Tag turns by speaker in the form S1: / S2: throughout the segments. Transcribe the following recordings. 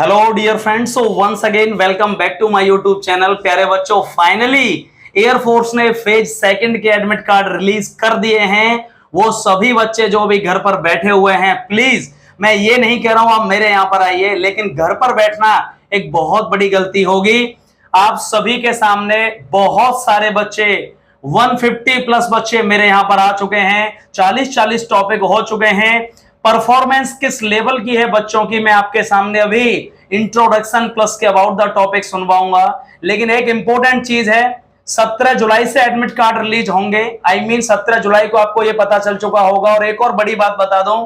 S1: Hello dear friends, so once again welcome back to my YouTube channel. प्यारे बच्चों, finally air force ने phase second के admit card release कर दिए हैं। वो सभी बच्चे जो भी घर पर बैठे हुए हैं, प्लीज मैं ये नहीं कह रहा हूं आप मेरे यहां पर आइए, लेकिन घर पर बैठना एक बहुत बड़ी गलती होगी। आप सभी के सामने बहुत सारे बच्चे 150 प्लस बच्चे मेरे यहां पर आ चुके हैं। 40 टॉपिक हो चुके हैं। परफॉर्मेंस किस लेवल की है बच्चों की, मैं आपके सामने अभी इंट्रोडक्शन प्लस के अबाउट द टॉपिक सुनवाऊंगा। लेकिन एक इंपॉर्टेंट चीज है, 17 जुलाई से एडमिट कार्ड रिलीज होंगे। आई मीन 17 जुलाई को आपको यह पता चल चुका होगा। और एक और बड़ी बात बता दूं,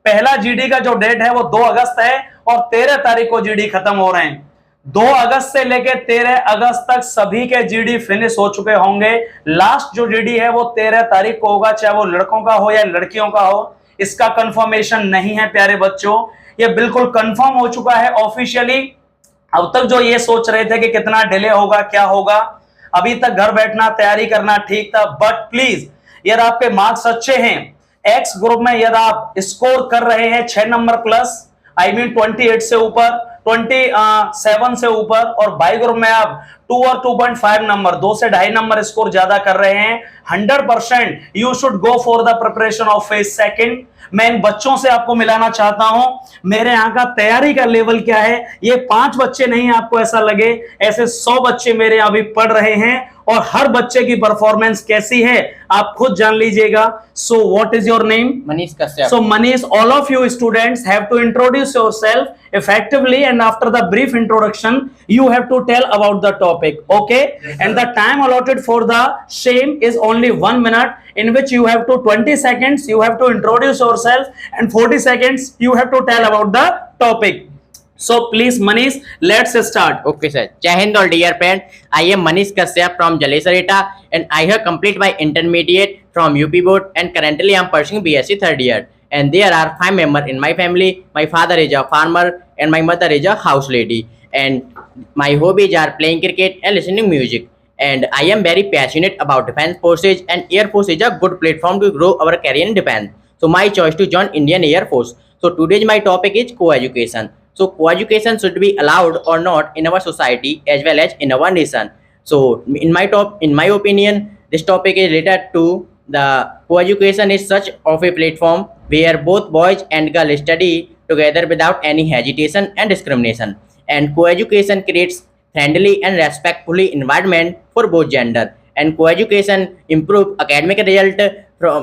S1: पहला जीडी का जो डेट है वो 2 अगस्त है और 13 तारीख को जीडी खत्म हो रहे हैं। 2 अगस्त से लेकर 13 अगस्त तक सभी के जीडी फिनिश हो चुके होंगे। लास्ट जो जीडी है वो 13 तारीख को होगा, चाहे वो लड़कों का हो या लड़कियों का हो। इसका कंफर्मेशन नहीं है प्यारे बच्चों, ये बिल्कुल कंफर्म हो चुका है ऑफिशियली। अब तक जो ये सोच रहे थे कि कितना डिले होगा, क्या होगा, अभी तक घर बैठना तैयारी करना ठीक था। बट प्लीज, यदि आपके मार्क्स अच्छे हैं, एक्स ग्रुप में यदि आप स्कोर कर रहे हैं 6 नंबर प्लस, आई मीन 28 से ऊपर, 27 से ऊपर, और बाई ग्रुप में आप 2 और 2.5 नंबर, 2 से 2.5 नंबर स्कोर ज्यादा कर रहे हैं, 100% you should go for the preparation of phase second. मैं इन बच्चों से आपको मिलाना चाहता हूं मेरे यहां का तैयारी का लेवल क्या है। ये 5 बच्चे नहीं, आपको ऐसा लगे, ऐसे 100 बच्चे मेरे यहां भी पढ़ रहे हैं और हर बच्चे की परफॉर्मेंस कैसी है आप खुद जान लीजिएगा। So what is your name?
S2: Manish Kashyap.
S1: So Manish, all of you students have to introduce yourself effectively, and after the brief introduction you have to tell about the topic, okay? Yes, and the time allotted for the same is only 1 minute, in which you have to 20 seconds you have to introduce yourself and 40 seconds you have to tell about the topic. So please Manish, let's start.
S2: Okay, sir. Jai Hind, all dear friends. I am Manish Kashyap from Jalesarita, and I have completed my intermediate from UP board, and currently I am pursuing BSc third year. And there are 5 members in my family. My father is a farmer, and my mother is a house lady. And my hobbies are playing cricket and listening music. And I am very passionate about defense forces, and Air Force is a good platform to grow our career in defense. So my choice to join Indian Air Force. So today's my topic is co-education. So co-education should be allowed or not in our society as well as in our nation. So in my opinion, this topic is related to the co-education is such of a platform where both boys and girls study together without any hesitation and discrimination. And co-education creates friendly and respectful environment for both gender. And co-education improve academic result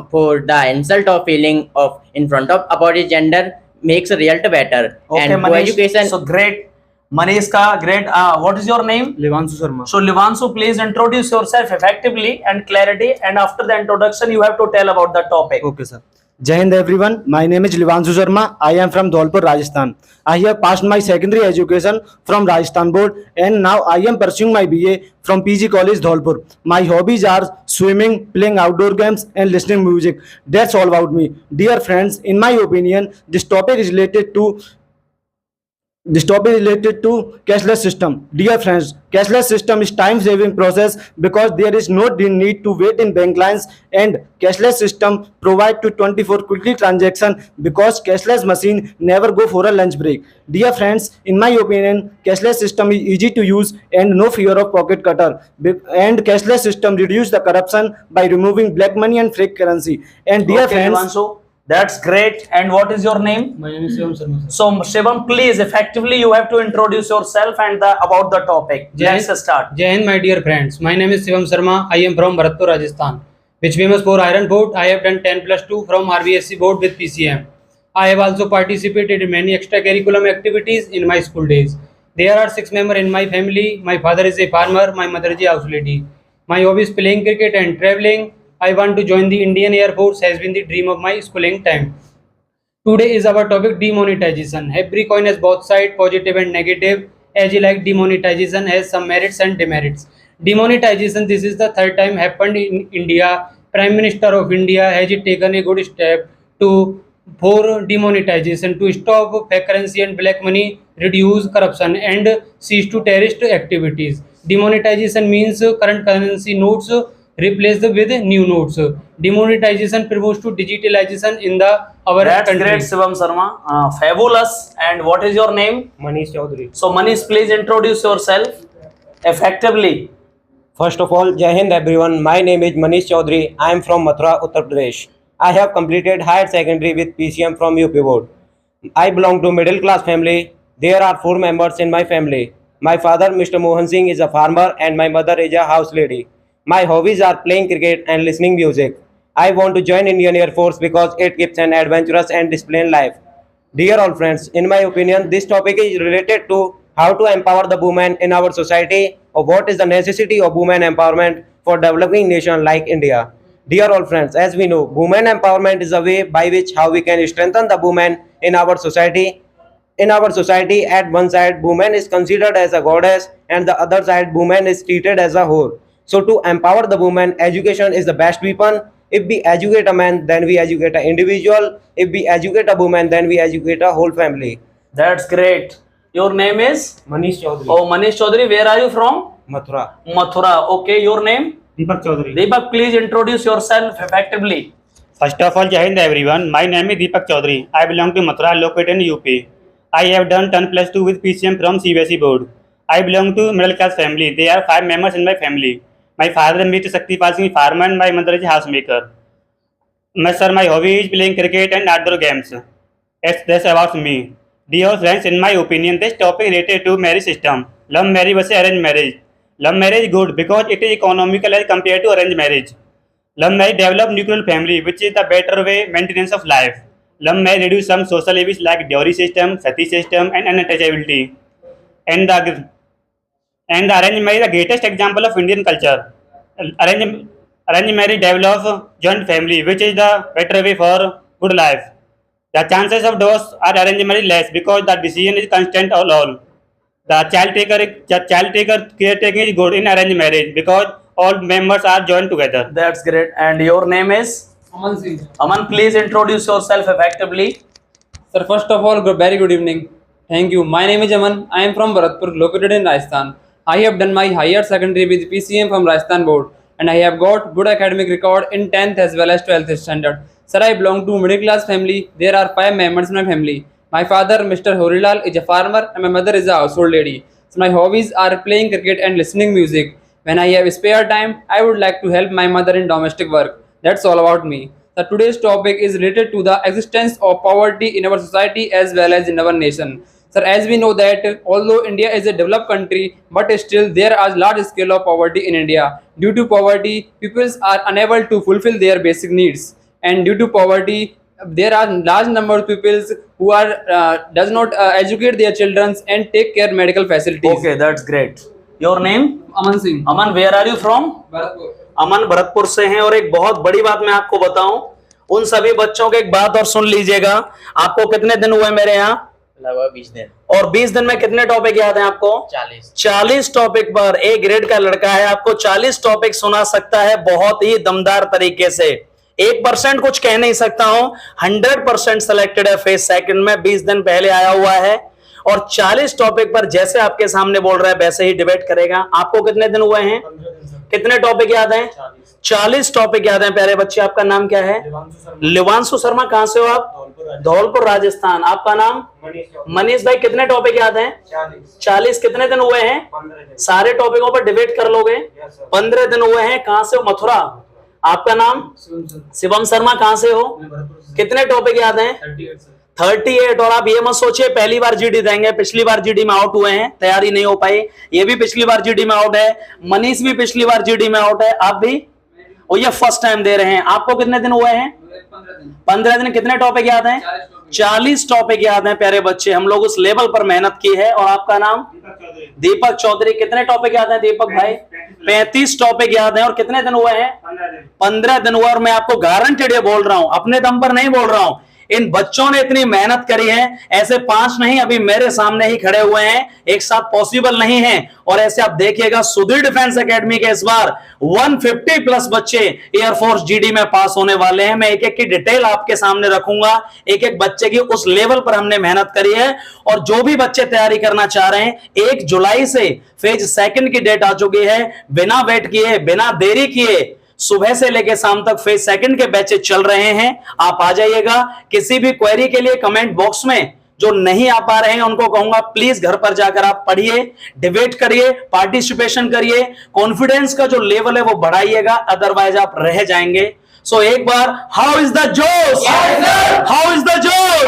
S2: for the insult of feeling of in front of opposite gender makes a result better.
S1: Okay,
S2: and
S1: Manish,
S2: co-education.
S1: so great. Manish ka great. What is your name?
S3: Livanshu Sharma.
S1: So Livanshu, please introduce yourself effectively and clarity, and after the introduction you have to tell about the topic.
S3: Okay, sir. Jai Hind everyone. My name is Livanshu Sharma. I am from Dholpur, Rajasthan. I have passed my secondary education from Rajasthan board, and now I am pursuing my BA from PG College Dholpur. My hobbies are swimming, playing outdoor games, and listening music. That's all about me. Dear friends, in my opinion, this topic is related to cashless system. Dear friends, cashless system is time saving process because there is no need to wait in bank lines, and cashless system provide to 24 quickly transaction because cashless machine never go for a lunch break. Dear friends, in my opinion, cashless system is easy to use and no fear of pocket cutter, and cashless system reduce the corruption by removing black money and fake currency. And dear
S1: Okay,
S3: friends,
S1: Livanshu, that's great. And what is your name?
S3: my name is Shivam Sharma.
S1: So Shivam, please effectively you have to introduce yourself and about the topic. Let's start.
S4: Jai Hind, my dear friends. My name is Shivam Sharma. I am from Bharatpur, Rajasthan, which famous for iron board. I have done 10+2 from RBSc board with PCM. I have also participated in many extracurricular activities in my school days. There are 6 members in my family. My father is a farmer. My mother is a house lady. My hobby is playing cricket and traveling. I want to join the Indian Air Force has been the dream of my schooling time. Today is our topic demonetization. Every coin has both sides, positive and negative. As you like, demonetization has some merits and demerits. Demonetization, this is the 3rd time happened in India. Prime Minister of India has taken a good step for demonetization to stop fake currency and black money, reduce corruption and cease to terrorist activities. Demonetization means current currency notes replaced with new notes. Demonetization promotes to digitalization in the our
S1: That's
S4: country.
S1: great, Shivam Sharma. Fabulous. And what is your name?
S5: Manish Chaudhary.
S1: So, Manish, please introduce yourself effectively.
S5: First of all, Jai Hind everyone. My name is Manish Chaudhary. I am from Mathura, Uttar Pradesh. I have completed higher secondary with PCM from UP Board. I belong to middle class family. There are 4 members in my family. My father, Mr. Mohan Singh, is a farmer and my mother is a house lady. My hobbies are playing cricket and listening music. I want to join Indian Air Force because it gives an adventurous and disciplined life. Dear all friends, in my opinion, this topic is related to how to empower the women in our society or what is the necessity of women empowerment for developing nation like India. Dear all friends, as we know, women empowerment is a way by which how we can strengthen the women in our society. In our society, at one side, woman is considered as a goddess and the other side, woman is treated as a whore. So to empower the woman, education is the best weapon. If we educate a man, then we educate an individual. If we educate a woman, then we educate a whole family.
S1: That's great. Your name is?
S5: Manish Chaudhary.
S1: Oh, Manish Chaudhary. Where are you from?
S5: Mathura.
S1: Mathura. Okay, your name?
S6: Deepak Chaudhary.
S1: Deepak, please introduce yourself effectively.
S6: First of all, Jai Hind everyone. My name is Deepak Chaudhary. I belong to Mathura, located in UP. I have done 10+2 with PCM from CBSE board. I belong to middle class family. There are 5 members in my family. My father, Mr. Shaktipal Singh, farmer, and my mother is a housemaker. My hobby is playing cricket and outdoor games. That's about me. Dear friends, in my opinion, this topic related to marriage system. Love marriage versus arranged marriage. Love marriage is good because it is economical as compared to arranged marriage. Love marriage develop nuclear family, which is the better way maintenance of life. Love marriage reduce some social evils like dowry system, sati system, and unattachability. And the arranged marriage is the greatest example of Indian culture. Arranged marriage develops joint family, which is the better way for good life. The chances of divorce are arranged marriage less because the decision is constant all. The child taker caretaking is good in arranged marriage because all members are joined together.
S1: That's great. And your name is?
S4: Aman Singh.
S1: Aman, please introduce yourself effectively.
S4: Sir, first of all, very good evening. Thank you. My name is Aman. I am from Bharatpur, located in Rajasthan. I have done my higher secondary with PCM from Rajasthan board and I have got good academic record in 10th as well as 12th standard. Sir, I belong to middle class family. There are 5 members in my family. My father, Mr. Horilal, is a farmer and my mother is a household lady. So my hobbies are playing cricket and listening music. When I have spare time, I would like to help my mother in domestic work. That's all about me. So today's topic is related to the existence of poverty in our society as well as in our nation. Sir, as we know that although India is a developed country, but still there are large scale of poverty in India. Due to poverty, people are unable to fulfill their basic needs. And due to poverty, there are large number of people who are does not educate their children and take care medical facilities.
S1: Okay, that's great. Your name?
S4: Aman Singh.
S1: Aman, where are you from?
S4: Bharatpur.
S1: अमन भरतपुर से हैं। और एक बहुत बड़ी बात मैं आपको बताऊं, उन सभी बच्चों के एक बात और सुन लीजिएगा। आपको कितने दिन हुए मेरे यहाँ?
S2: लगभग 20 दिन।
S1: और 20 दिन में कितने टॉपिक याद हैं आपको? 40 टॉपिक पर ए ग्रेड का लड़का है, आपको 40 टॉपिक सुना सकता है बहुत ही दमदार तरीके से। 1% कुछ कह नहीं सकता हूं, 100% सिलेक्टेड है फेज सेकंड में, 20 दिन पहले आया हुआ है और 40 टॉपिक पर जैसे आपके सामने बोल रहा है वैसे ही डिबेट करेगा। आपको कितने दिन हुए हैं? कितने टॉपिक याद हैं? 40 टॉपिक याद हैं। प्यारे बच्चे, आपका नाम क्या है? लिवांशु शर्मा। कहां से हो आप? धौलपुर राजस्थान। आपका नाम? मनीष भाई। कितने टॉपिक याद हैं? 40। कितने दिन हुए हैं? सारे टॉपिकों पर डिबेट कर लोगे? 15 दिन हुए हैं। कहां से हो? मथुरा। आपका नाम? शिवम शर्मा। कहां से हो? कितने टॉपिक याद हैं? 38। और आप ये मत सोचिए पहली बार जीडी देंगे, पिछली बार जीडी में आउट हुए हैं, तैयारी नहीं हो पाई। ये भी पिछली बार जीडी में आउट है, मनीष भी पिछली बार जीडी में आउट है, आप भी, और ये फर्स्ट टाइम दे रहे हैं। आपको कितने दिन हुए हैं? 15 दिन। कितने टॉपिक याद हैं? 40 टॉपिक याद हैं। प्यारे बच्चे, हम लोग उस लेवल पर मेहनत की है। और आपका नाम? दीपक चौधरी। कितने टॉपिक याद हैं दीपक भाई? 35 टॉपिक याद हैं। और कितने दिन हुए हैं? 15 दिन हुआ। और मैं आपको गारंटेड ये बोल रहा हूं, अपने दम पर नहीं बोल रहा हूं, इन बच्चों ने इतनी मेहनत करी है, ऐसे 5 नहीं अभी मेरे सामने ही खड़े हुए हैं, एक साथ पॉसिबल नहीं है। और ऐसे आप देखिएगा सुधीर डिफेंस एकेडमी के इस बार 150 प्लस बच्चे एयरफोर्स जीडी में पास होने वाले हैं। मैं एक एक की डिटेल आपके सामने रखूंगा, एक एक बच्चे की उस लेवल पर हमने मेहनत करी है। और जो भी बच्चे तैयारी करना चाह रहे हैं, 1 जुलाई से फेज सेकंड की डेट आ चुकी है। बिना वेट किए, बिना देरी किए सुबह से लेकर शाम तक फेज सेकंड के बैचेस चल रहे हैं, आप आ जाइएगा। किसी भी क्वेरी के लिए कमेंट बॉक्स में जो नहीं आ पा रहे हैं उनको कहूंगा प्लीज घर पर जाकर आप पढ़िए, डिबेट करिए, पार्टिसिपेशन करिए, कॉन्फिडेंस का जो लेवल है वो बढ़ाइएगा, अदरवाइज आप रह जाएंगे। सो एक बार हाउ इज द जोश, हाउ इज द जोश।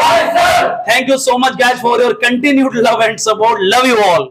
S1: Thank you so much guys for your continued love and support, love you all.